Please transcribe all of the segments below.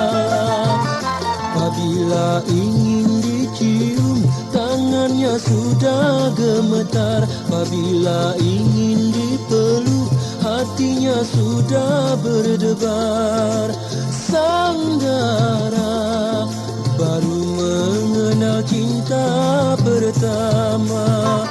salah. Apabila ingin dicium, tangannya sudah gemetar. Apabila ingin dipeluk, hatinya sudah berdebar. Sang dara baru mengenal cinta pertama.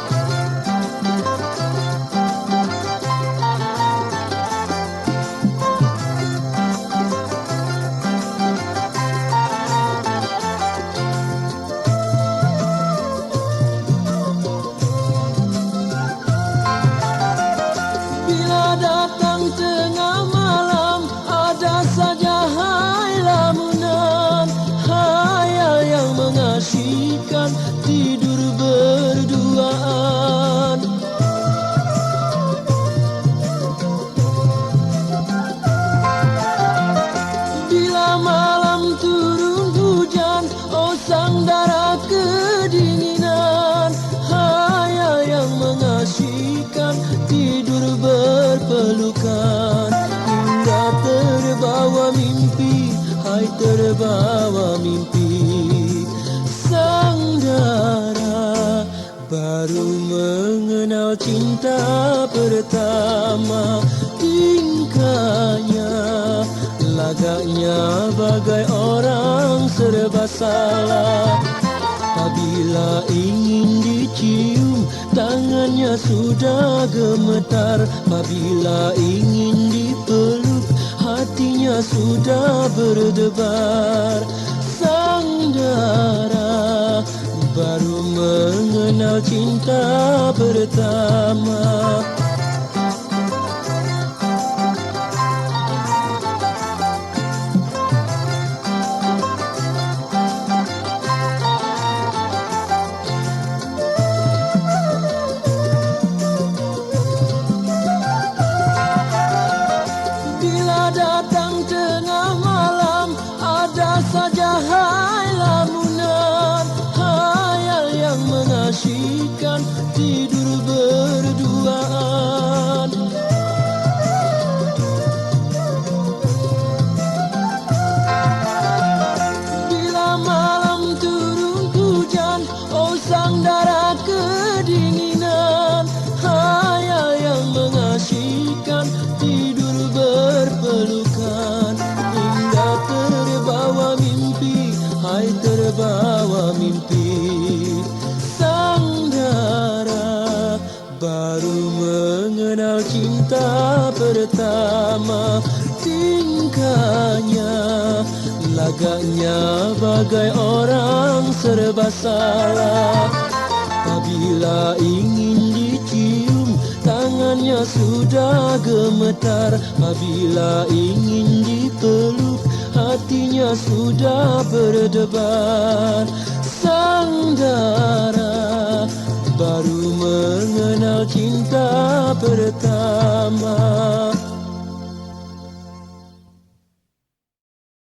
Bila datang tengah malam, ada saja hai lamunan, khayal yang mengasyikkan tidur berduaan. Bila malam turun hujan, oh sang dara kedinginan, khayal yang mengasyikkan tidur berpelukan. Hingga terbawa mimpi, hai terbawa mimpi. Sang dara baru mengenal cinta pertama. Tingkahnya, lagaknya bagai orang serba salah. Apabila ingin dicium, tangannya sudah gemetar. Apabila ingin dipeluk, hatinya sudah berdebar. Sang dara baru mengenal cinta pertama. Bila datang tengah malam, ada saja hai lamunan, khayal yang mengasyikkan tidur berduaan. Bila malam turun hujan, oh sang dara kedinginan, khayal yang mengasyikkan tidur berpelukan. Hingga terbawa mimpi, hai terbawa mimpi. Sang dara baru mengenal cinta pertama. Tingkahnya, lagaknya bagai orang serba salah. Apabila ingin dicium, tangannya sudah gemetar. Apabila ingin dipeluk, hatinya sudah berdebar. Sang dara baru mengenal cinta pertama.